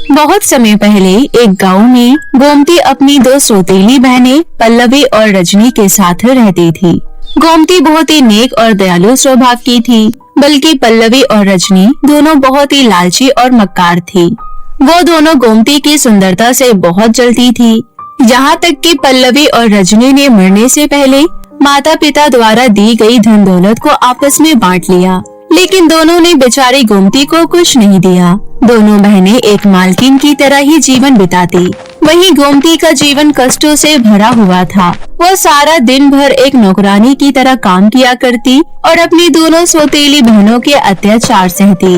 बहुत समय पहले एक गांव में गोमती अपनी दो सौतेली बहनें पल्लवी और रजनी के साथ रहती थी। गोमती बहुत ही नेक और दयालु स्वभाव की थी, बल्कि पल्लवी और रजनी दोनों बहुत ही लालची और मक्कार थी। वो दोनों गोमती की सुंदरता से बहुत जलती थी, यहाँ तक कि पल्लवी और रजनी ने मरने से पहले माता पिता द्वारा दी गई धन दौलत को आपस में बांट लिया, लेकिन दोनों ने बेचारी गोमती को कुछ नहीं दिया। दोनों बहनें एक मालकिन की तरह ही जीवन बिताती। वहीं गोमती का जीवन कष्टों से भरा हुआ था। वो सारा दिन भर एक नौकरानी की तरह काम किया करती और अपनी दोनों सौतेली बहनों के अत्याचार सहती।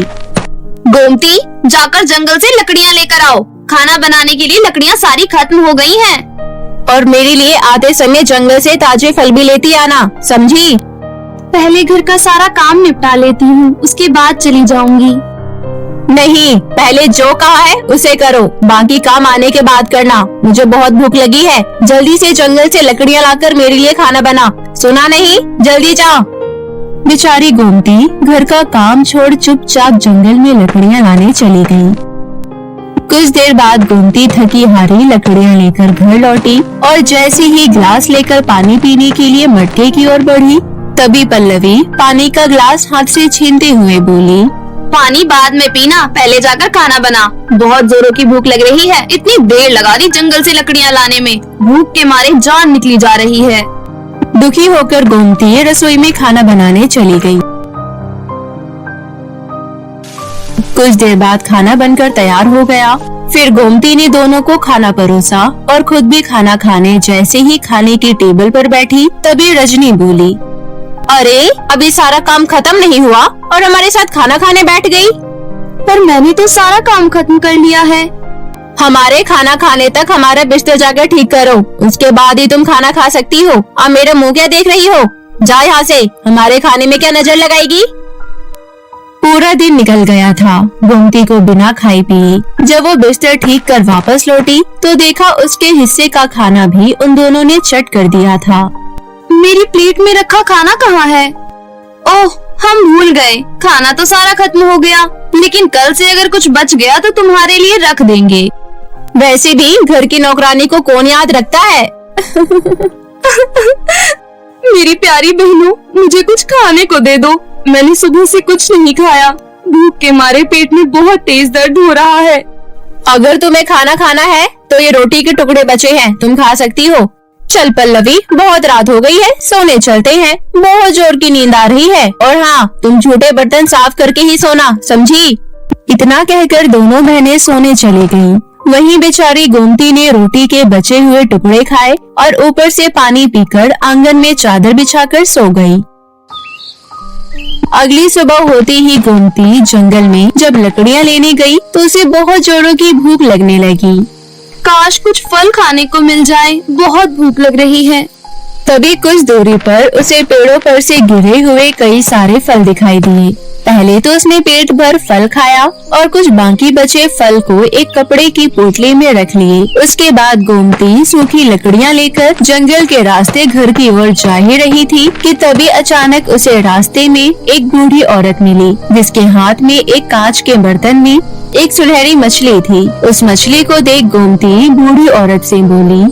गोमती, जाकर जंगल से लकड़ियाँ लेकर आओ। खाना बनाने के लिए लकड़ियाँ सारी खत्म हो गई हैं। और मेरे लिए आते समय जंगल से ताजे फल भी लेती आना, समझी? पहले घर का सारा काम निपटा लेती हूँ, उसके बाद चली जाऊंगी। नहीं, पहले जो कहा है उसे करो, बाकी काम आने के बाद करना। मुझे बहुत भूख लगी है, जल्दी से जंगल से लकड़ियाँ लाकर मेरे लिए खाना बना। सुना नहीं? जल्दी जा। बेचारी गोमती घर का काम छोड़ चुपचाप जंगल में लकड़ियाँ लाने चली गई। कुछ देर बाद गोमती थकी हारी लकड़ियाँ लेकर घर लौटी और जैसे ही ग्लास लेकर पानी पीने के लिए मटके की ओर बढ़ी, तभी पल्लवी पानी का ग्लास हाथ से छीनते हुए बोली, पानी बाद में पीना, पहले जाकर खाना बना। बहुत जोरों की भूख लग रही है। इतनी देर लगा दी जंगल से लकड़ियाँ लाने में, भूख के मारे जान निकली जा रही है। दुखी होकर गोमती रसोई में खाना बनाने चली गई। कुछ देर बाद खाना बनकर तैयार हो गया। फिर गोमती ने दोनों को खाना परोसा और खुद भी खाना खाने जैसे ही खाने की टेबल पर बैठी, तभी रजनी बोली, अरे अभी सारा काम खत्म नहीं हुआ और हमारे साथ खाना खाने बैठ गई। पर मैंने तो सारा काम खत्म कर लिया है। हमारे खाना खाने तक हमारा बिस्तर जाकर ठीक करो, उसके बाद ही तुम खाना खा सकती हो। अब मेरा मुंह क्या देख रही हो? जा यहाँ से, हमारे खाने में क्या नजर लगाएगी? पूरा दिन निकल गया था गोमती को बिना खाए पिए। जब वो बिस्तर ठीक कर वापस लौटी तो देखा उसके हिस्से का खाना भी उन दोनों ने चट कर दिया था। मेरी प्लेट में रखा खाना कहाँ है? ओह, हम भूल गए। खाना तो सारा खत्म हो गया, लेकिन कल से अगर कुछ बच गया तो तुम्हारे लिए रख देंगे। वैसे भी घर की नौकरानी को कौन याद रखता है? मेरी प्यारी बहनों, मुझे कुछ खाने को दे दो। मैंने सुबह से कुछ नहीं खाया। भूख के मारे पेट में बहुत तेज दर्द हो रहा है। अगर तुम्हें खाना खाना है तो ये रोटी के टुकड़े बचे हैं, तुम खा सकती हो। चल पल्लवी, बहुत रात हो गई है, सोने चलते हैं। बहुत जोर की नींद आ रही है। और हाँ, तुम झूठे बर्तन साफ करके ही सोना, समझी? इतना कहकर दोनों बहनें सोने चली गईं। वहीं बेचारी गोमती ने रोटी के बचे हुए टुकड़े खाए और ऊपर से पानी पीकर आंगन में चादर बिछाकर सो गई। अगली सुबह होते ही गोमती जंगल में जब लकड़ियाँ लेने गई तो उसे बहुत जोरों की भूख लगने लगी। काश कुछ फल खाने को मिल जाए, बहुत भूख लग रही है। तभी कुछ दूरी पर उसे पेड़ों पर से गिरे हुए कई सारे फल दिखाई दिए। पहले तो उसने पेट भर फल खाया और कुछ बाकी बचे फल को एक कपड़े की पोटली में रख लिए। उसके बाद गोमती सूखी लकड़ियां लेकर जंगल के रास्ते घर की ओर जा ही रही थी कि तभी अचानक उसे रास्ते में एक बूढ़ी औरत मिली, जिसके हाथ में एक कांच के बर्तन में एक सुनहरी मछली थी। उस मछली को देख गोमती बूढ़ी औरत से बोली,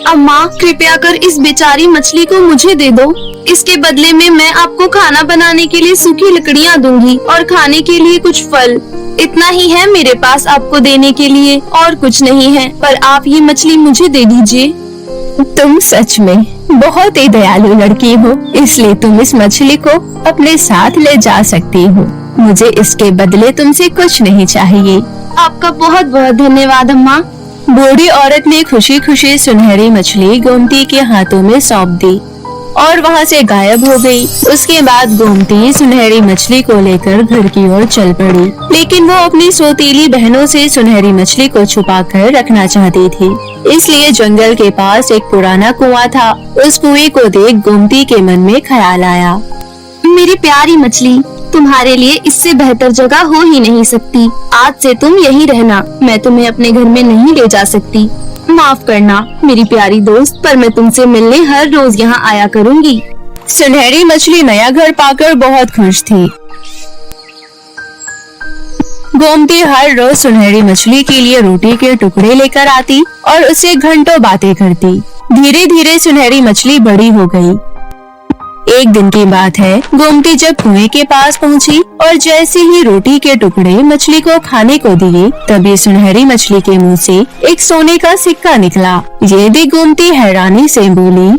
अम्मा, कृपया कर इस बेचारी मछली को मुझे दे दो। इसके बदले में मैं आपको खाना बनाने के लिए सूखी लकड़ियाँ दूंगी और खाने के लिए कुछ फल। इतना ही है मेरे पास आपको देने के लिए, और कुछ नहीं है। पर आप ये मछली मुझे दे दीजिए। तुम सच में बहुत ही दयालु लड़की हो, इसलिए तुम इस मछली को अपने साथ ले जा सकती हो। मुझे इसके बदले तुमसे कुछ नहीं चाहिए। आपका बहुत बहुत धन्यवाद अम्मा। बूढ़ी औरत ने खुशी खुशी सुनहरी मछली गोमती के हाथों में सौंप दी और वहाँ से गायब हो गई। उसके बाद गोमती सुनहरी मछली को लेकर घर की ओर चल पड़ी, लेकिन वो अपनी सौतीली बहनों से सुनहरी मछली को छुपाकर रखना चाहती थी। इसलिए जंगल के पास एक पुराना कुआं था। उस कुएं को देख गोमती के मन में ख्याल आया, मेरी प्यारी मछली, तुम्हारे लिए इससे बेहतर जगह हो ही नहीं सकती। आज से तुम यहीं रहना, मैं तुम्हें अपने घर में नहीं ले जा सकती। माफ करना मेरी प्यारी दोस्त, पर मैं तुमसे मिलने हर रोज यहाँ आया करूँगी। सुनहरी मछली नया घर पाकर बहुत खुश थी। गोमती हर रोज सुनहरी मछली के लिए रोटी के टुकड़े लेकर आती और उससे घंटों बातें करती। धीरे धीरे सुनहरी मछली बड़ी हो गई। एक दिन की बात है, गोमती जब कुएं के पास पहुंची और जैसे ही रोटी के टुकड़े मछली को खाने को दिए, तभी सुनहरी मछली के मुंह से एक सोने का सिक्का निकला। ये देख गोमती हैरानी से बोली,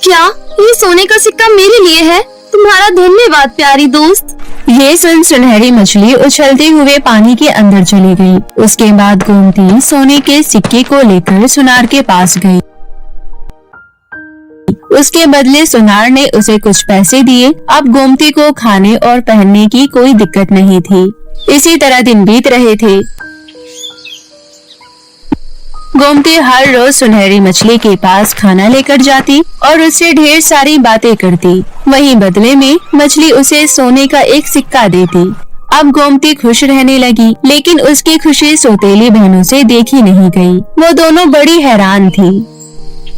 क्या ये सोने का सिक्का मेरे लिए है? तुम्हारा धन्यवाद प्यारी दोस्त। ये सुन सुनहरी मछली उछलते हुए पानी के अंदर चली गई। उसके बाद गोमती सोने के सिक्के को लेकर सुनार के पास गई। उसके बदले सुनार ने उसे कुछ पैसे दिए। अब गोमती को खाने और पहनने की कोई दिक्कत नहीं थी। इसी तरह दिन बीत रहे थे। गोमती हर रोज सुनहरी मछली के पास खाना लेकर जाती और उससे ढेर सारी बातें करती। वहीं बदले में मछली उसे सोने का एक सिक्का देती। अब गोमती खुश रहने लगी, लेकिन उसकी खुशी सौतेली बहनों से देखी नहीं गई। वो दोनों बड़ी हैरान थी।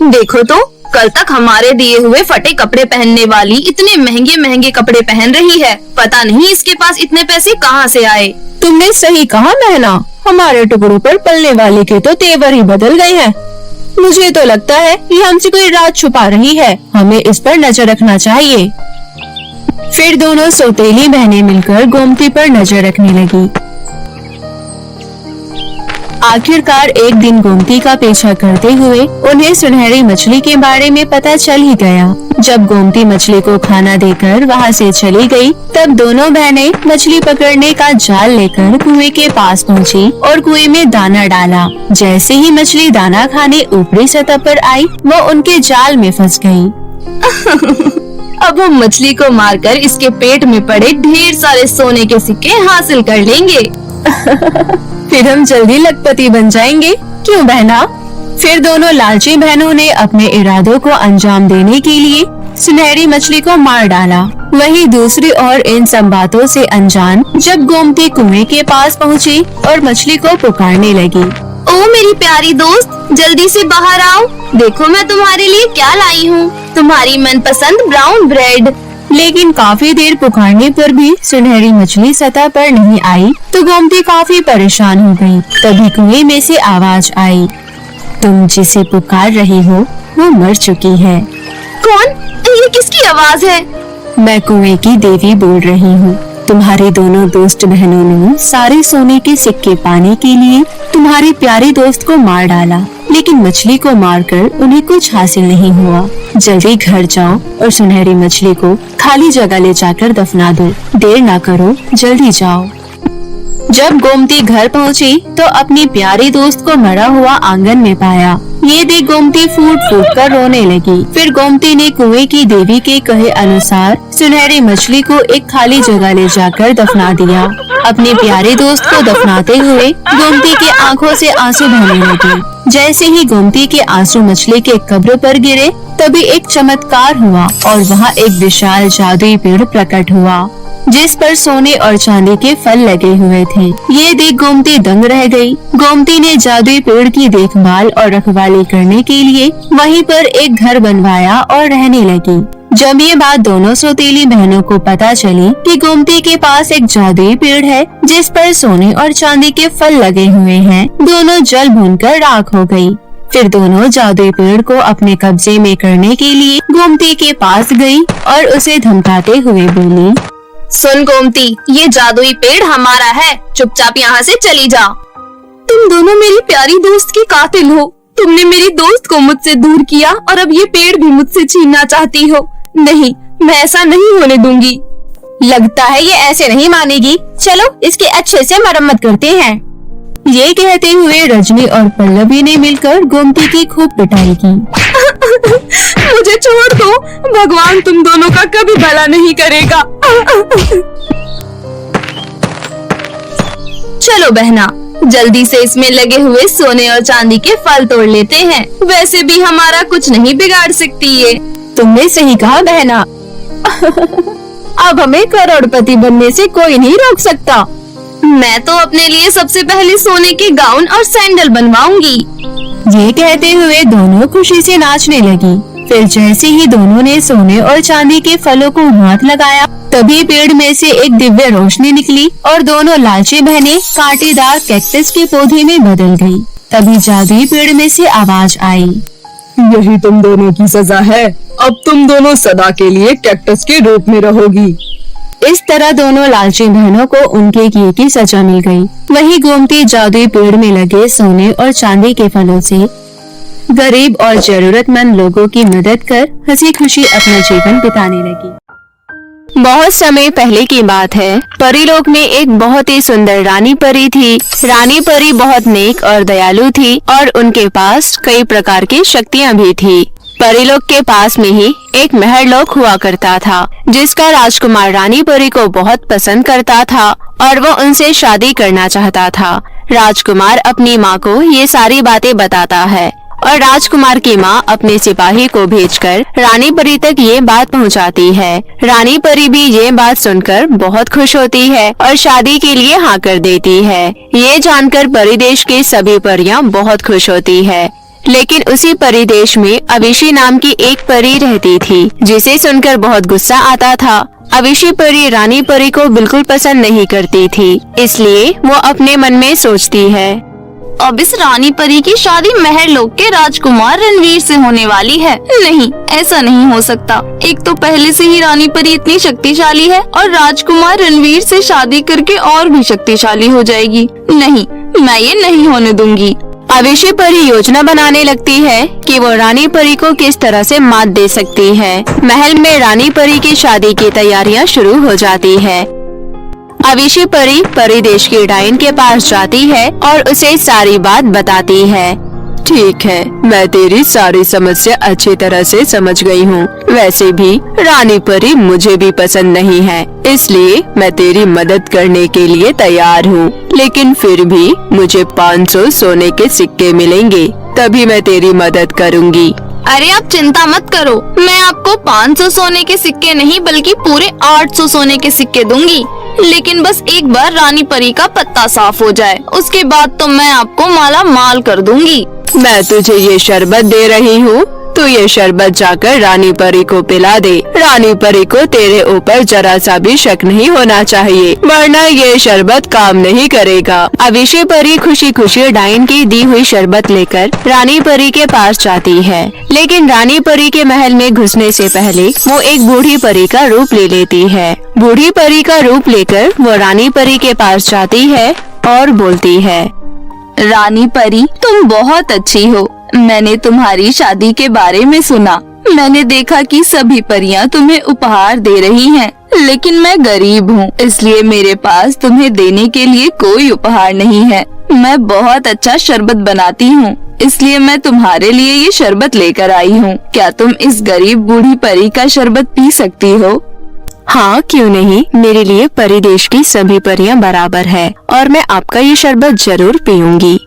देखो तो, कल तक हमारे दिए हुए फटे कपड़े पहनने वाली इतने महंगे महंगे कपड़े पहन रही है। पता नहीं इसके पास इतने पैसे कहाँ से आए। तुमने सही कहा बहना, हमारे टुकड़ों पर पलने वाले के तो तेवर ही बदल गए हैं। मुझे तो लगता है ये हमसे कोई राज छुपा रही है। हमें इस पर नजर रखना चाहिए। फिर दोनों सौतेली बहनें मिलकर गोमती पर नजर रखने लगी। आखिरकार एक दिन गोमती का पीछा करते हुए उन्हें सुनहरी मछली के बारे में पता चल ही गया। जब गोमती मछली को खाना देकर वहाँ से चली गई, तब दोनों बहनें मछली पकड़ने का जाल लेकर कुएं के पास पहुँची और कुएं में दाना डाला। जैसे ही मछली दाना खाने ऊपरी सतह पर आई, वो उनके जाल में फंस गई। अब हम मछली को मारकर इसके पेट में पड़े ढेर सारे सोने के सिक्के हासिल कर लेंगे। फिर हम जल्दी लखपति बन जाएंगे, क्यों बहना? फिर दोनों लालची बहनों ने अपने इरादों को अंजाम देने के लिए सुनहरी मछली को मार डाला। वहीं दूसरी ओर इन सब बातों से अनजान जब गोमती कुएं के पास पहुंची और मछली को पुकारने लगी, ओ मेरी प्यारी दोस्त, जल्दी से बाहर आओ। देखो मैं तुम्हारे लिए क्या लाई हूँ, तुम्हारी मनपसंद ब्राउन ब्रेड। लेकिन काफी देर पुकारने पर भी सुनहरी मछली सतह पर नहीं आई तो गोमती काफी परेशान हो गई। तभी कुएं में से आवाज आई, तुम जिसे पुकार रही हो वो मर चुकी है। कौन? ये किसकी आवाज है? मैं कुएं की देवी बोल रही हूँ। तुम्हारी दोनों दोस्त बहनों ने सारे सोने के सिक्के पाने के लिए तुम्हारी प्यारी दोस्त को मार डाला, लेकिन मछली को मारकर उन्हें कुछ हासिल नहीं हुआ। जल्दी घर जाओ और सुनहरी मछली को खाली जगह ले जाकर दफना दो। देर ना करो, जल्दी जाओ। जब गोमती घर पहुंची तो अपनी प्यारी दोस्त को मरा हुआ आंगन में पाया। ये देख गोमती फूट फूट कर रोने लगी। फिर गोमती ने कुएं की देवी के कहे अनुसार सुनहरी मछली को एक खाली जगह ले जाकर दफना दिया। अपने प्यारे दोस्त को दफनाते हुए गोमती की आंखों से आंसू बहने लगे। जैसे ही गोमती के आंसू मछली के कब्र पर गिरे, तभी एक चमत्कार हुआ और वहाँ एक विशाल जादुई पेड़ प्रकट हुआ, जिस पर सोने और चांदी के फल लगे हुए थे। ये देख गोमती दंग रह गई। गोमती ने जादुई पेड़ की देखभाल और रखवाली करने के लिए वहीं पर एक घर बनवाया और रहने लगी। जब ये बात दोनों सौतेली बहनों को पता चली कि गोमती के पास एक जादुई पेड़ है जिस पर सोने और चांदी के फल लगे हुए हैं, दोनों जल भूनकर राख हो गई। फिर दोनों जादुई पेड़ को अपने कब्जे में करने के लिए गोमती के पास गई और उसे धमकाते हुए बोली, सुन गोमती, ये जादुई पेड़ हमारा है, चुपचाप यहाँ से चली जा। तुम दोनों मेरी प्यारी दोस्त की कातिल हो। तुमने मेरी दोस्त को मुझसे दूर किया और अब ये पेड़ भी मुझसे छीनना चाहती हो। नहीं, मैं ऐसा नहीं होने दूंगी। लगता है ये ऐसे नहीं मानेगी। चलो इसके अच्छे से मरम्मत करते हैं। ये कहते हुए रजनी और पल्लवी ने मिलकर गोमती की खूब पिटाई की। मुझे छोड़ दो, भगवान तुम दोनों का कभी भला नहीं करेगा। चलो बहना, जल्दी से इसमें लगे हुए सोने और चांदी के फल तोड़ लेते हैं। वैसे भी हमारा कुछ नहीं बिगाड़ सकती ये। तुमने सही कहा बहना। अब हमें करोड़पति बनने से कोई नहीं रोक सकता। मैं तो अपने लिए सबसे पहले सोने के गाउन और सैंडल बनवाऊंगी। ये कहते हुए दोनों खुशी से नाचने लगी। फिर जैसे ही दोनों ने सोने और चांदी के फलों को हाथ लगाया, तभी पेड़ में से एक दिव्य रोशनी निकली और दोनों लालची बहनें कांटेदार कैक्टस के पौधे में बदल गयी। तभी जादुई पेड़ में से आवाज आई, यही तुम दोनों की सजा है। अब तुम दोनों सदा के लिए कैक्टस के रूप में रहोगी। इस तरह दोनों लालची बहनों को उनके किए की सजा मिल गई। वही गोमती जादुई पेड़ में लगे सोने और चांदी के फलों से गरीब और जरूरतमंद लोगों की मदद कर हंसी खुशी अपना जीवन बिताने लगी। बहुत समय पहले की बात है। परीलोक में एक बहुत ही सुंदर रानी परी थी। रानी परी बहुत नेक और दयालु थी और उनके पास कई प्रकार की शक्तियाँ भी थी। परीलोक के पास में ही एक महरलोक हुआ करता था, जिसका राजकुमार रानी परी को बहुत पसंद करता था और वो उनसे शादी करना चाहता था। राजकुमार अपनी माँ को ये सारी बातें बताता है और राजकुमार की माँ अपने सिपाही को भेजकर रानी परी तक ये बात पहुँचाती है। रानी परी भी ये बात सुनकर बहुत खुश होती है और शादी के लिए हाँ कर देती है। ये जानकर परिदेश की सभी परियां बहुत खुश होती है। लेकिन उसी परिदेश में अविशी नाम की एक परी रहती थी, जिसे सुनकर बहुत गुस्सा आता था। अविशी परी रानी परी को बिल्कुल पसंद नहीं करती थी, इसलिए वो अपने मन में सोचती है, अब इस रानी परी की शादी महरलोक के राजकुमार रणवीर से होने वाली है। नहीं, ऐसा नहीं हो सकता। एक तो पहले से ही रानी परी इतनी शक्तिशाली है और राजकुमार रणवीर से शादी करके और भी शक्तिशाली हो जाएगी। नहीं, मैं ये नहीं होने दूंगी। अविशी परी योजना बनाने लगती है कि वो रानी परी को किस तरह से मात दे सकती है। महल में रानी परी की शादी की तैयारियां शुरू हो जाती है। अविशी परी परिदेश की डायन के पास जाती है और उसे सारी बात बताती है। ठीक है, मैं तेरी सारी समस्या अच्छी तरह से समझ गई हूँ। वैसे भी रानी परी मुझे भी पसंद नहीं है, इसलिए मैं तेरी मदद करने के लिए तैयार हूँ। लेकिन फिर भी मुझे 500 सोने के सिक्के मिलेंगे, तभी मैं तेरी मदद करूँगी। अरे आप चिंता मत करो, मैं आपको 500 सोने के सिक्के नहीं बल्कि पूरे 800 सोने के सिक्के दूंगी। लेकिन बस एक बार रानी परी का पत्ता साफ हो जाए, उसके बाद तो मैं आपको माला माल कर दूंगी। मैं तुझे ये शरबत दे रही हूँ, तू ये शरबत जाकर रानी परी को पिला दे। रानी परी को तेरे ऊपर जरा सा भी शक नहीं होना चाहिए, वरना ये शरबत काम नहीं करेगा। अविशी परी खुशी खुशी डायन की दी हुई शरबत लेकर रानी परी के पास जाती है। लेकिन रानी परी के महल में घुसने से पहले वो एक बूढ़ी परी का रूप ले लेती है। बूढ़ी परी का रूप लेकर वो रानी परी के पास जाती है और बोलती है, रानी परी, तुम बहुत अच्छी हो। मैंने तुम्हारी शादी के बारे में सुना। मैंने देखा कि सभी परियां तुम्हें उपहार दे रही हैं, लेकिन मैं गरीब हूँ, इसलिए मेरे पास तुम्हें देने के लिए कोई उपहार नहीं है। मैं बहुत अच्छा शरबत बनाती हूँ, इसलिए मैं तुम्हारे लिए ये शरबत लेकर आई हूँ। क्या तुम इस गरीब बूढ़ी परी का शरबत पी सकती हो? हाँ, क्यों नहीं। मेरे लिए परिदेश की सभी परियां बराबर है और मैं आपका ये शरबत जरूर पीऊंगी।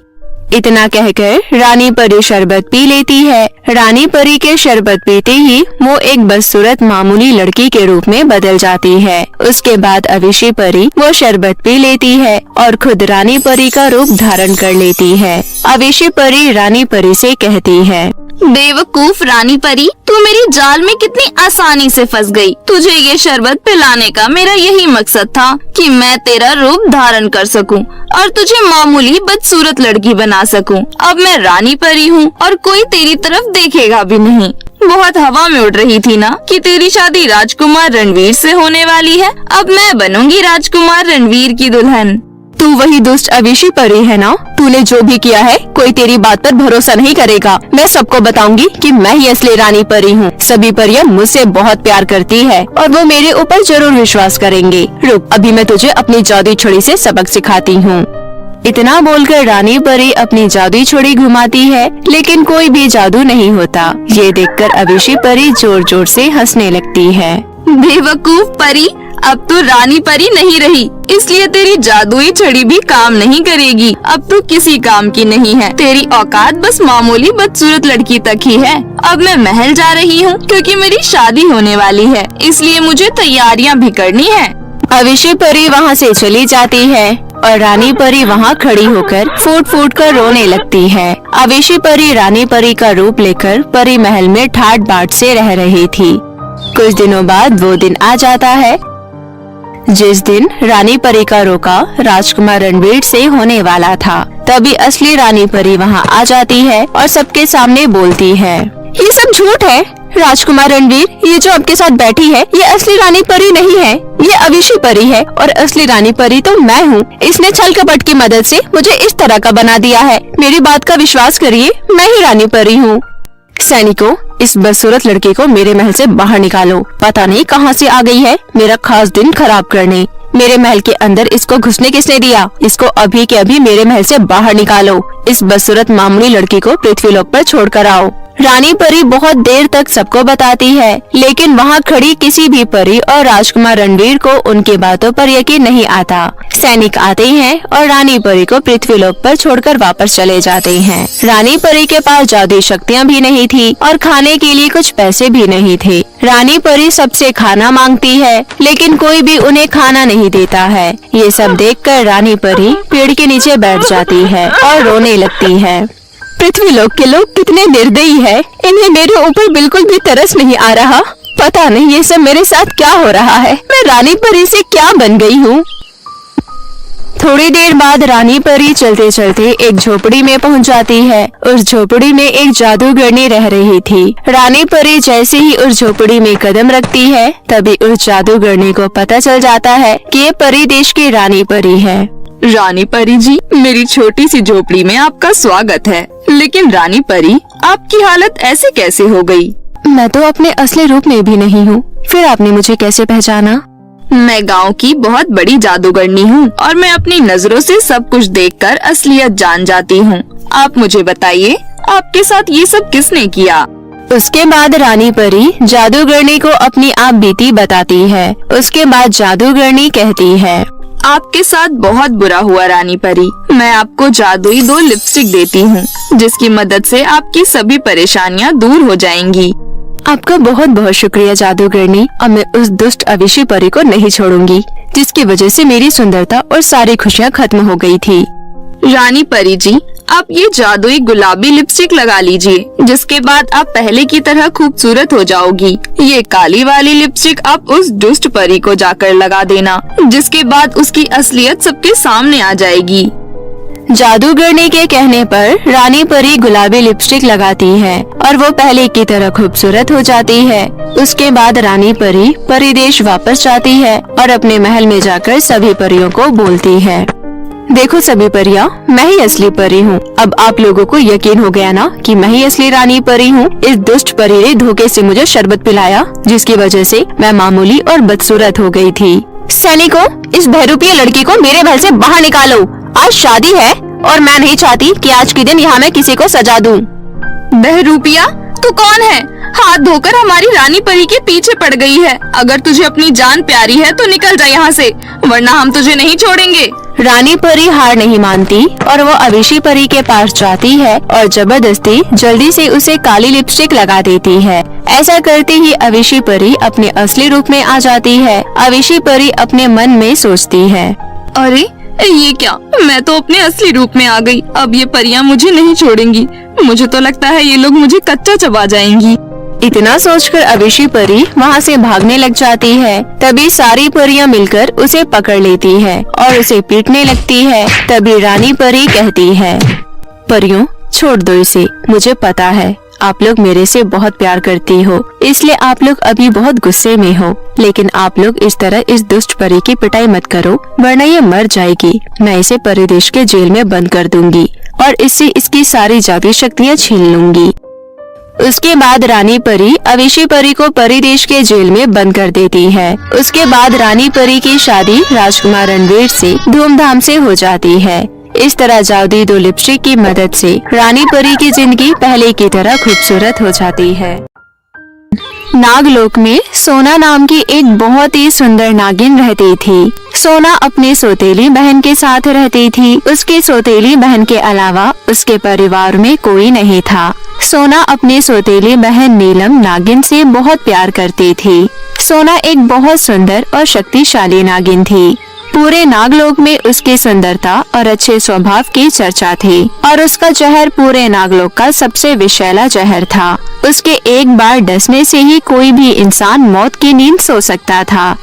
इतना कहकर रानी परी शरबत पी लेती है। रानी परी के शरबत पीते ही वो एक बदसूरत मामूली लड़की के रूप में बदल जाती है। उसके बाद अविशी परी वो शरबत पी लेती है और खुद रानी परी का रूप धारण कर लेती है। अविशी परी रानी परी से कहती है, बेवकूफ रानी परी, तू मेरी जाल में कितनी आसानी से फंस गई। तुझे ये शरबत पिलाने का मेरा यही मकसद था कि मैं तेरा रूप धारण कर सकूं और तुझे मामूली बदसूरत लड़की बना सकूं। अब मैं रानी परी हूँ और कोई तेरी तरफ देखेगा भी नहीं। बहुत हवा में उड़ रही थी ना कि तेरी शादी राजकुमार रणवीर से होने वाली है। अब मैं बनूंगी राजकुमार रणवीर की दुल्हन। तू वही दुष्ट अविशी परी है ना? तूने जो भी किया है कोई तेरी बात पर भरोसा नहीं करेगा। मैं सबको बताऊंगी कि मैं ही असली रानी परी हूँ। सभी परियां मुझसे बहुत प्यार करती है और वो मेरे ऊपर जरूर विश्वास करेंगे। रुक, अभी मैं तुझे अपनी जादुई छड़ी से सबक सिखाती हूँ। इतना बोलकर रानी परी अपनी जादुई छड़ी घुमाती है, लेकिन कोई भी जादू नहीं होता। ये देखकर अविशी परी जोर जोर से हंसने लगती है। बेवकूफ परी, अब तू रानी परी नहीं रही, इसलिए तेरी जादुई छड़ी भी काम नहीं करेगी। अब तू किसी काम की नहीं है। तेरी औकात बस मामूली बदसूरत लड़की तक ही है। अब मैं महल जा रही हूँ क्योंकि मेरी शादी होने वाली है, इसलिए मुझे तैयारियाँ भी करनी है। अविशी परी वहाँ से चली जाती है और रानी परी वहाँ खड़ी होकर फूट फूट कर रोने लगती है। अविशी परी रानी परी का रूप लेकर परी महल में ठाट बाट से रह रही थी। कुछ दिनों बाद वो दिन आ जाता है जिस दिन रानी परी का रोका राजकुमार रणवीर से होने वाला था, तभी असली रानी परी वहाँ आ जाती है और सबके सामने बोलती है, ये सब झूठ है राजकुमार रणवीर, ये जो आपके साथ बैठी है ये असली रानी परी नहीं है, ये अविशी परी है और असली रानी परी तो मैं हूँ। इसने छल कपट की मदद से मुझे इस तरह का बना दिया है। मेरी बात का विश्वास करिए, मैं ही रानी परी हूँ। सैनिकों, इस बदसूरत लड़के को मेरे महल से बाहर निकालो। पता नहीं कहाँ से आ गई है मेरा खास दिन खराब करने। मेरे महल के अंदर इसको घुसने किसने दिया? इसको अभी के अभी मेरे महल से बाहर निकालो। इस बदसूरत मामूली लड़की को पृथ्वीलोक पर छोड़ कर आओ। रानी परी बहुत देर तक सबको बताती है, लेकिन वहाँ खड़ी किसी भी परी और राजकुमार रणवीर को उनकी बातों पर यकीन नहीं आता। सैनिक आते हैं और रानी परी को पृथ्वीलोक पर छोड़कर वापस चले जाते हैं। रानी परी के पास जादुई शक्तियाँ भी नहीं थी और खाने के लिए कुछ पैसे भी नहीं थे। रानी परी सबसे खाना मांगती है, लेकिन कोई भी उन्हें खाना नहीं देता है। ये सब देखकर रानी परी पेड़ के नीचे बैठ जाती है और रोने लगती है। पृथ्वीलोक के लोग कितने निर्दयी है, इन्हें मेरे ऊपर बिल्कुल भी तरस नहीं आ रहा। पता नहीं ये सब मेरे साथ क्या हो रहा है, मैं रानी परी से क्या बन गई हूँ। थोड़ी देर बाद रानी परी चलते चलते एक झोपड़ी में पहुँच जाती है। उस झोपड़ी में एक जादूगरनी रह रही थी। रानी परी जैसे ही उस झोपड़ी में कदम रखती है, तभी उस जादूगरनी को पता चल जाता है कि ये परी देश की रानी परी है। रानी परी जी, मेरी छोटी सी झोपड़ी में आपका स्वागत है। लेकिन रानी परी, आपकी हालत ऐसे कैसे हो गई? मैं तो अपने असली रूप में भी नहीं हूँ, फिर आपने मुझे कैसे पहचाना? मैं गांव की बहुत बड़ी जादूगरनी हूँ और मैं अपनी नजरों से सब कुछ देखकर असलियत जान जाती हूँ। आप मुझे बताइए, आपके साथ ये सब किसने किया? उसके बाद रानी परी जादूगरनी को अपनी आप बीती बताती है। उसके बाद जादूगरनी कहती है, आपके साथ बहुत बुरा हुआ रानी परी। मैं आपको जादुई 2 लिपस्टिक देती हूँ, जिसकी मदद से आपकी सभी परेशानियाँ दूर हो जाएंगी। आपका बहुत बहुत शुक्रिया जादूगरनी। अब मैं उस दुष्ट अविशी परी को नहीं छोड़ूंगी, जिसकी वजह से मेरी सुंदरता और सारी खुशियाँ खत्म हो गई थी। रानी परी जी, आप ये जादुई गुलाबी लिपस्टिक लगा लीजिए, जिसके बाद आप पहले की तरह खूबसूरत हो जाओगी। ये काली वाली लिपस्टिक आप उस दुष्ट परी को जाकर लगा देना, जिसके बाद उसकी असलियत सबके सामने आ जाएगी। जादूगरनी के कहने पर रानी परी गुलाबी लिपस्टिक लगाती है और वो पहले की तरह खूबसूरत हो जाती है। उसके बाद रानी परी परिदेश वापस जाती है और अपने महल में जाकर सभी परियों को बोलती है, देखो सभी परियां, मैं ही असली परी हूँ। अब आप लोगों को यकीन हो गया ना कि मैं ही असली रानी परी हूँ। इस दुष्ट परी ने धोखे से मुझे शरबत पिलाया, जिसकी वजह से मैं मामूली और बदसूरत हो गई थी। सैनिकों, इस बहरूपी लड़की को मेरे महल से बाहर निकालो। आज शादी है और मैं नहीं चाहती कि आज के दिन यहाँ मैं किसी को सजा दूँ। बहरूपिया, तू कौन है? हाथ धोकर हमारी रानी परी के पीछे पड़ गई है। अगर तुझे अपनी जान प्यारी है तो निकल जा यहाँ से, वरना हम तुझे नहीं छोड़ेंगे। रानी परी हार नहीं मानती और वो अविशी परी के पास जाती है और जबरदस्ती जल्दी से उसे काली लिपस्टिक लगा देती है। ऐसा करते ही अविशी परी अपने असली रूप में आ जाती है। अविशी परी अपने मन में सोचती है, अरे ये क्या, मैं तो अपने असली रूप में आ गई। अब ये परियां मुझे नहीं छोड़ेंगी। मुझे तो लगता है ये लोग मुझे कच्चा चबा जाएंगी। इतना सोचकर अविशी परी वहाँ से भागने लग जाती है। तभी सारी परियां मिलकर उसे पकड़ लेती है और उसे पीटने लगती है। तभी रानी परी कहती है, परियों, छोड़ दो इसे। मुझे पता है आप लोग मेरे से बहुत प्यार करती हो, इसलिए आप लोग अभी बहुत गुस्से में हो। लेकिन आप लोग इस तरह इस दुष्ट परी की पिटाई मत करो, वरना ये मर जाएगी। मैं इसे परिदेश के जेल में बंद कर दूंगी और इससे इसकी सारी जादुई शक्तियाँ छीन लूंगी। उसके बाद रानी परी अविशी परी को परिदेश के जेल में बंद कर देती है। उसके बाद रानी परी की शादी राजकुमार रणवीर से धूमधाम से हो जाती है। इस तरह जादुई 2 लिपस्टिक की मदद से रानी परी की जिंदगी पहले की तरह खूबसूरत हो जाती है। नागलोक में सोना नाम की एक बहुत ही सुंदर नागिन रहती थी। सोना अपनी सौतेली बहन के साथ रहती थी। उसकी सौतेली बहन के अलावा उसके परिवार में कोई नहीं था। सोना अपनी सौतेली बहन नीलम नागिन से बहुत प्यार करती थी। सोना एक बहुत सुंदर और शक्तिशाली नागिन थी। पूरे नागलोक में उसकी सुंदरता और अच्छे स्वभाव की चर्चा थी और उसका जहर पूरे नागलोक का सबसे विषैला जहर था। उसके एक बार डसने से ही कोई भी इंसान मौत की नींद सो सकता था।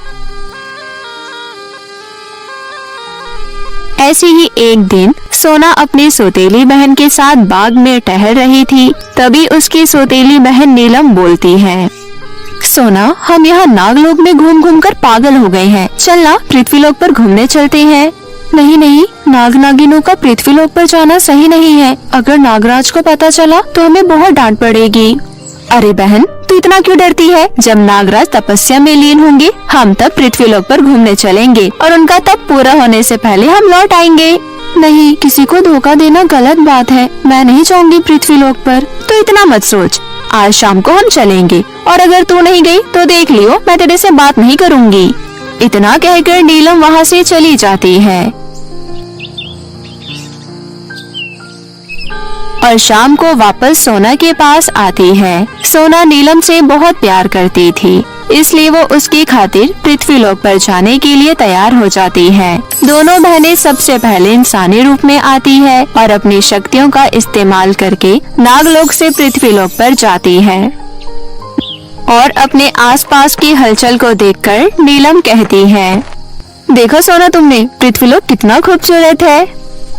ऐसे ही एक दिन सोना अपनी सौतेली बहन के साथ बाग में टहल रही थी। तभी उसकी सौतेली बहन नीलम बोलती है, सोना, हम यहाँ नागलोक में घूम घूम कर पागल हो गए हैं। चलना पृथ्वीलोक पर घूमने चलते हैं। नहीं नहीं, नाग नागिनों का पृथ्वीलोक पर जाना सही नहीं है। अगर नागराज को पता चला तो हमें बहुत डांट पड़ेगी। अरे बहन, तू इतना क्यों डरती है? जब नागराज तपस्या में लीन होंगे, हम तब पृथ्वीलोक पर घूमने चलेंगे और उनका तप पूरा होने से पहले हम लौट आएंगे। नहीं, किसी को धोखा देना गलत बात है। मैं नहीं जाऊंगी पृथ्वीलोक पर। तो इतना मत सोच, आज शाम को हम चलेंगे और अगर तू नहीं गई तो देख लियो, मैं तेरे से बात नहीं करूंगी। इतना कहकर नीलम वहाँ से चली जाती है और शाम को वापस सोना के पास आती है। सोना नीलम से बहुत प्यार करती थी, इसलिए वो उसकी खातिर पृथ्वीलोक पर जाने के लिए तैयार हो जाती है। दोनों बहनें सबसे पहले इंसानी रूप में आती है और अपनी शक्तियों का इस्तेमाल करके नागलोक से पृथ्वीलोक पर जाती है और अपने आसपास की हलचल को देखकर नीलम कहती है, देखो सोना, तुमने पृथ्वीलोक कितना खूबसूरत है।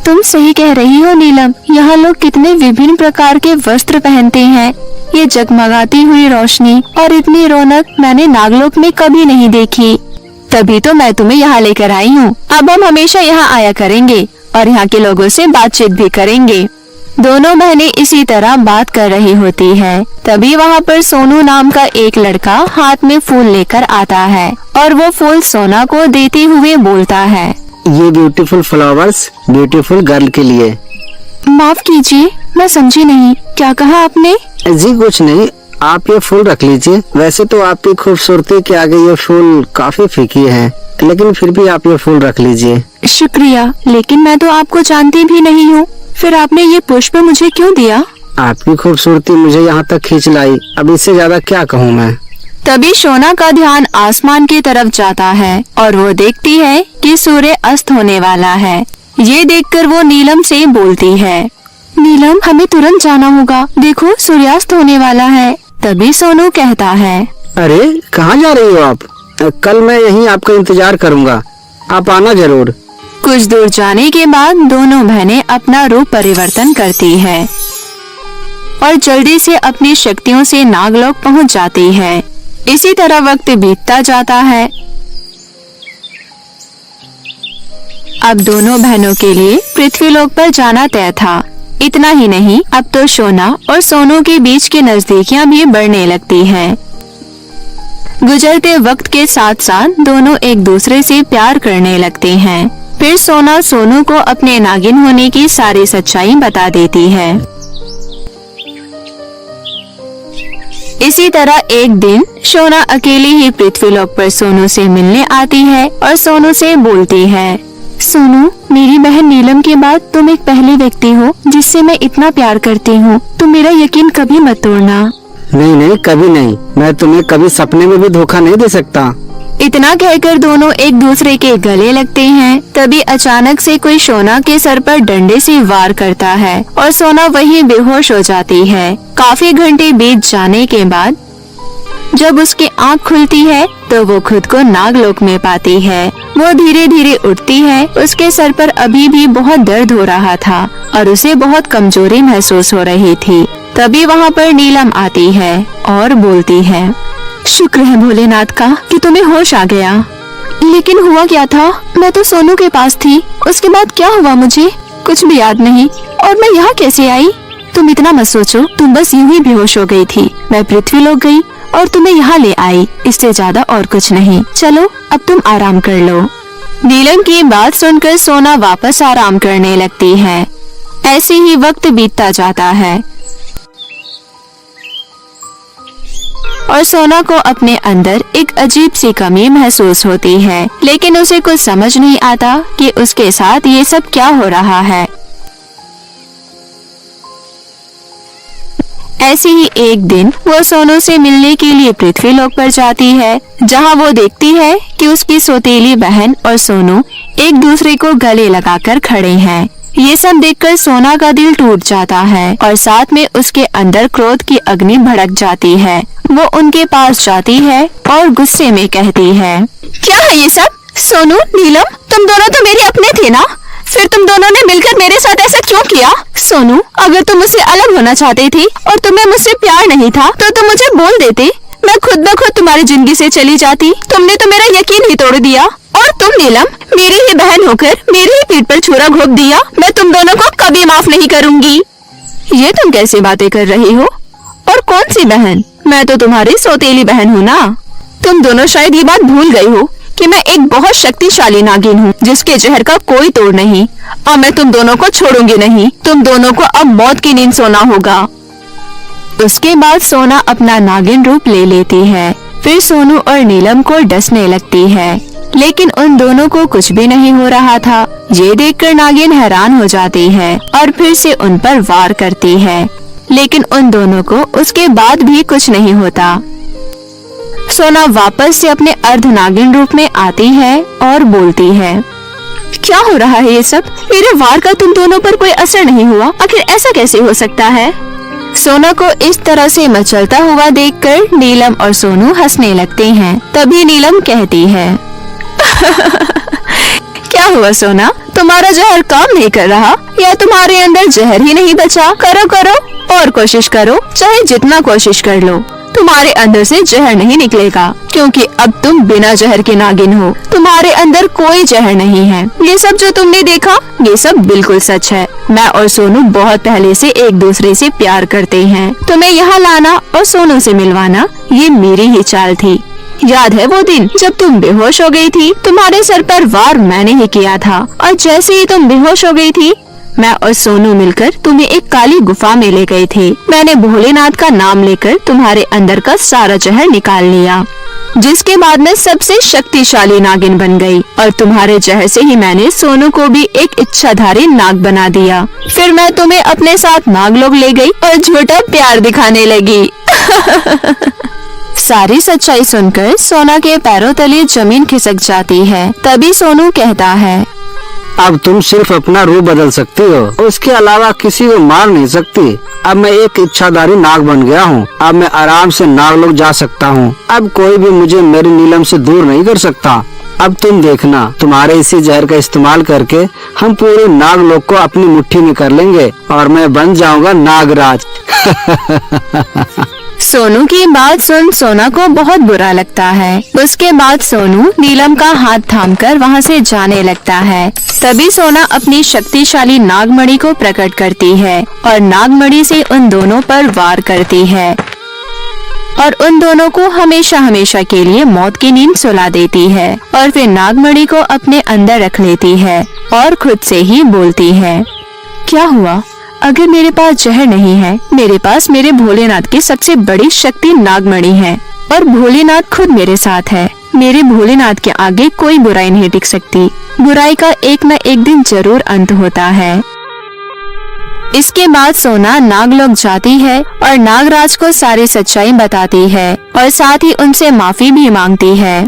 तुम सही कह रही हो नीलम, यहाँ लोग कितने विभिन्न प्रकार के वस्त्र पहनते हैं। ये जगमगाती हुई रोशनी और इतनी रौनक मैंने नागलोक में कभी नहीं देखी। तभी तो मैं तुम्हें यहाँ लेकर आई हूँ। अब हम हमेशा यहाँ आया करेंगे और यहाँ के लोगों से बातचीत भी करेंगे। दोनों बहनें इसी तरह बात कर रही होती है। तभी वहाँ पर सोनू नाम का एक लड़का हाथ में फूल लेकर आता है और वो फूल सोना को देते हुए बोलता है, ये ब्यूटीफुल फ्लावर्स ब्यूटीफुल गर्ल के लिए। माफ कीजिए, मैं समझी नहीं, क्या कहा आपने? जी कुछ नहीं, आप ये फूल रख लीजिए। वैसे तो आपकी खूबसूरती के आगे ये फूल काफी फीकी है, लेकिन फिर भी आप ये फूल रख लीजिए। शुक्रिया, लेकिन मैं तो आपको जानती भी नहीं हूँ, फिर आपने ये पुष्प मुझे क्यों दिया? आपकी खूबसूरती मुझे यहाँ तक खींच लाई, अब इससे ज्यादा क्या कहूँ मैं। तभी सोना का ध्यान आसमान की तरफ जाता है और वो देखती है कि सूर्य अस्त होने वाला है। ये देखकर वो नीलम से बोलती है, नीलम, हमें तुरंत जाना होगा, देखो सूर्यास्त होने वाला है। तभी सोनू कहता है, अरे कहाँ जा रही हो आप? कल मैं यहीं आपका इंतजार करूँगा, आप आना जरूर। कुछ दूर जाने के बाद दोनों बहनें अपना रूप परिवर्तन करती है और जल्दी से अपनी शक्तियों से नागलोक पहुंच जाती है। इसी तरह वक्त बीतता जाता है। अब दोनों बहनों के लिए पृथ्वीलोक पर जाना तय था। इतना ही नहीं, अब तो सोना और सोनू के बीच की नजदीकियां भी बढ़ने लगती हैं। गुजरते वक्त के साथ साथ दोनों एक दूसरे से प्यार करने लगते हैं। फिर सोना सोनू को अपने नागिन होने की सारी सच्चाई बता देती है। इसी तरह एक दिन सोना अकेली ही पृथ्वीलोक पर सोनू से मिलने आती है और सोनू से बोलती है, सोनू, मेरी बहन नीलम के बाद तुम एक पहले व्यक्ति हो जिससे मैं इतना प्यार करती हूँ। तुम मेरा यकीन कभी मत तोड़ना। नहीं नहीं, कभी नहीं, मैं तुम्हें कभी सपने में भी धोखा नहीं दे सकता। इतना कहकर दोनों एक दूसरे के गले लगते हैं। तभी अचानक से कोई सोना के सर पर डंडे से वार करता है और सोना वहीं बेहोश हो जाती है। काफी घंटे बीत जाने के बाद जब उसकी आंख खुलती है तो वो खुद को नागलोक में पाती है। वो धीरे धीरे उठती है। उसके सर पर अभी भी बहुत दर्द हो रहा था और उसे बहुत कमजोरी महसूस हो रही थी। तभी वहाँ पर नीलम आती है और बोलती है, शुक्र है भोलेनाथ का कि तुम्हें होश आ गया। लेकिन हुआ क्या था? मैं तो सोनू के पास थी, उसके बाद क्या हुआ मुझे कुछ भी याद नहीं। और मैं यहाँ कैसे आई? तुम इतना मत सोचो, तुम बस यूं ही बेहोश हो गई थी। मैं पृथ्वीलोक गई और तुम्हें यहाँ ले आई, इससे ज्यादा और कुछ नहीं। चलो अब तुम आराम कर लो। नीलम की बात सुनकर सोना वापस आराम करने लगती है। ऐसे ही वक्त बीतता जाता है और सोना को अपने अंदर एक अजीब सी कमी महसूस होती है, लेकिन उसे कुछ समझ नहीं आता कि उसके साथ ये सब क्या हो रहा है। ऐसे ही एक दिन वो सोनू से मिलने के लिए पृथ्वीलोक पर जाती है, जहां वो देखती है कि उसकी सौतेली बहन और सोनू एक दूसरे को गले लगाकर खड़े हैं। ये सब देखकर सोना का दिल टूट जाता है और साथ में उसके अंदर क्रोध की अग्नि भड़क जाती है। वो उनके पास जाती है और गुस्से में कहती है, क्या है ये सब? सोनू, नीलम, तुम दोनों तो मेरे अपने थे ना, फिर तुम दोनों ने मिलकर मेरे साथ ऐसा क्यों किया? सोनू, अगर तुम मुझसे अलग होना चाहती थी और तुम्हें मुझसे प्यार नहीं था तो तुम मुझे बोल देते, मैं खुद ब खुद तुम्हारी जिंदगी से चली जाती। तुमने तो मेरा यकीन ही तोड़ दिया। और तुम नीलम, मेरी ही बहन होकर मेरी ही पीठ पर छुरा घोंप दिया। मैं तुम दोनों को कभी माफ नहीं करूंगी। ये तुम कैसी बातें कर रही हो? और कौन सी बहन? मैं तो तुम्हारी सौतेली बहन हूँ ना। तुम दोनों शायद ये बात भूल गई हो कि मैं एक बहुत शक्तिशाली नागिन हूँ जिसके जहर का कोई तोड़ नहीं। और मैं तुम दोनों को छोड़ूंगी नहीं। तुम दोनों को अब मौत की नींद सोना होगा। उसके बाद सोना अपना नागिन रूप ले लेती है। फिर सोनू और नीलम को डसने लगती है, लेकिन उन दोनों को कुछ भी नहीं हो रहा था। ये देखकर नागिन हैरान हो जाती है और फिर से उन पर वार करती है, लेकिन उन दोनों को उसके बाद भी कुछ नहीं होता। सोना वापस से अपने अर्ध नागिन रूप में आती है और बोलती है, क्या हो रहा है ये सब? मेरे वार का तुम दोनों पर कोई असर नहीं हुआ। आखिर ऐसा कैसे हो सकता है? सोना को इस तरह से मचलता हुआ देखकर नीलम और सोनू हंसने लगते हैं। तभी नीलम कहती है, क्या हुआ सोना, तुम्हारा जहर काम नहीं कर रहा या तुम्हारे अंदर जहर ही नहीं बचा? करो करो और कोशिश करो, चाहे जितना कोशिश कर लो, तुम्हारे अंदर से जहर नहीं निकलेगा, क्योंकि अब तुम बिना जहर के नागिन हो। तुम्हारे अंदर कोई जहर नहीं है। ये सब जो तुमने देखा, ये सब बिल्कुल सच है। मैं और सोनू बहुत पहले से एक दूसरे से प्यार करते हैं। तुम्हें यहाँ लाना और सोनू से मिलवाना, ये मेरी ही चाल थी। याद है वो दिन जब तुम बेहोश हो गई थी? तुम्हारे सर पर वार मैंने ही किया था, और जैसे ही तुम बेहोश हो गई थी, मैं और सोनू मिलकर तुम्हें एक काली गुफा में ले गए थे। मैंने भोलेनाथ का नाम लेकर तुम्हारे अंदर का सारा जहर निकाल लिया, जिसके बाद मैं सबसे शक्तिशाली नागिन बन गई। और तुम्हारे जहर से ही मैंने सोनू को भी एक इच्छाधारी नाग बना दिया। फिर मैं तुम्हें अपने साथ नागलोक ले गई और झूठा प्यार दिखाने लगी। सारी सच्चाई सुनकर सोना के पैरों तले जमीन खिसक जाती है। तभी सोनू कहता है, अब तुम सिर्फ अपना रूप बदल सकती हो, उसके अलावा किसी को मार नहीं सकती। अब मैं एक इच्छाधारी नाग बन गया हूँ। अब मैं आराम से नागलोक जा सकता हूँ। अब कोई भी मुझे मेरी नीलम से दूर नहीं कर सकता। अब तुम देखना, तुम्हारे इसी जहर का इस्तेमाल करके हम पूरे नागलोक को अपनी मुट्ठी में कर लेंगे और मैं बन जाऊंगा नागराज। सोनू की बात सुन सोना को बहुत बुरा लगता है। उसके बाद सोनू नीलम का हाथ थामकर वहाँ से जाने लगता है। तभी सोना अपनी शक्तिशाली नागमणि को प्रकट करती है और नागमणि से उन दोनों पर वार करती है और उन दोनों को हमेशा हमेशा के लिए मौत की नींद सुला देती है। और फिर नागमणि को अपने अंदर रख लेती है और खुद से ही बोलती है, क्या हुआ? अगर मेरे पास जहर नहीं है, मेरे पास मेरे भोलेनाथ की सबसे बड़ी शक्ति नागमणि है और भोलेनाथ खुद मेरे साथ है। मेरे भोलेनाथ के आगे कोई बुराई नहीं टिक सकती। बुराई का एक न एक दिन जरूर अंत होता है। इसके बाद सोना नागलोक जाती है और नागराज को सारी सच्चाई बताती है और साथ ही उनसे माफी भी मांगती है।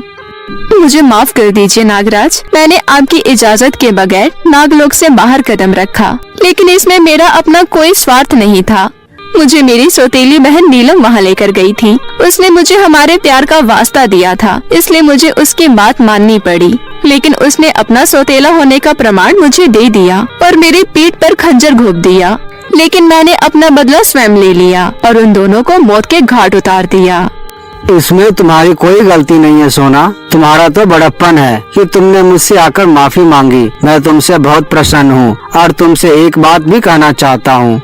मुझे माफ कर दीजिए नागराज, मैंने आपकी इजाजत के बगैर नागलोक से बाहर कदम रखा, लेकिन इसमें मेरा अपना कोई स्वार्थ नहीं था। मुझे मेरी सौतेली बहन नीलम वहाँ लेकर गई थी। उसने मुझे हमारे प्यार का वास्ता दिया था, इसलिए मुझे उसकी बात माननी पड़ी। लेकिन उसने अपना सौतेला होने का प्रमाण मुझे दे दिया और मेरी पीठ पर खंजर घोंप दिया। लेकिन मैंने अपना बदला स्वयं ले लिया और उन दोनों को मौत के घाट उतार दिया। इसमें तुम्हारी कोई गलती नहीं है सोना, तुम्हारा तो बड़प्पन है कि तुमने मुझसे आकर माफी मांगी। मैं तुमसे बहुत प्रसन्न हूँ और तुमसे एक बात भी कहना चाहता हूँ।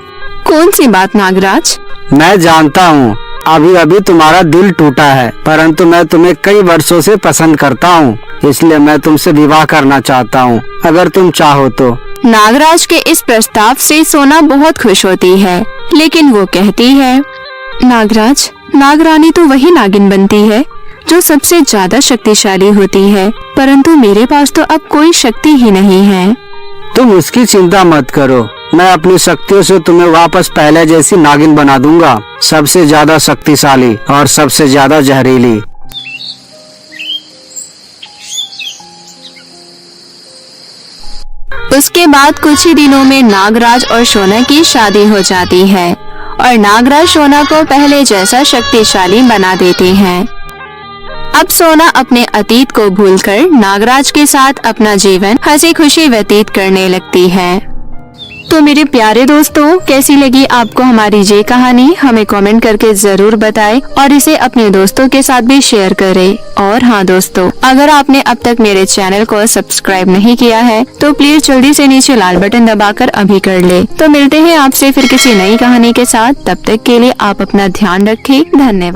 कौन सी बात नागराज? मैं जानता हूँ अभी अभी तुम्हारा दिल टूटा है, परंतु मैं तुम्हें कई वर्षों से पसंद करता हूँ, इसलिए मैं तुमसे विवाह करना चाहता हूँ, अगर तुम चाहो तो। नागराज के इस प्रस्ताव से सोना बहुत खुश होती है, लेकिन वो कहती है, नागराज, नागरानी तो वही नागिन बनती है जो सबसे ज्यादा शक्तिशाली होती है, परंतु मेरे पास तो अब कोई शक्ति ही नहीं है। तुम उसकी चिंता मत करो, मैं अपनी शक्तियों से तुम्हें वापस पहले जैसी नागिन बना दूंगा, सबसे ज्यादा शक्तिशाली और सबसे ज्यादा जहरीली। उसके बाद कुछ ही दिनों में नागराज और सोना की शादी हो जाती है और नागराज सोना को पहले जैसा शक्तिशाली बना देते हैं। अब सोना अपने अतीत को भूलकर नागराज के साथ अपना जीवन हंसी खुशी व्यतीत करने लगती है। तो मेरे प्यारे दोस्तों, कैसी लगी आपको हमारी ये कहानी? हमें कमेंट करके जरूर बताएं और इसे अपने दोस्तों के साथ भी शेयर करें। और हाँ दोस्तों, अगर आपने अब तक मेरे चैनल को सब्सक्राइब नहीं किया है तो प्लीज जल्दी से नीचे लाल बटन दबाकर अभी कर ले। तो मिलते हैं आपसे फिर किसी नई कहानी के साथ। तब तक के लिए आप अपना ध्यान रखें। धन्यवाद।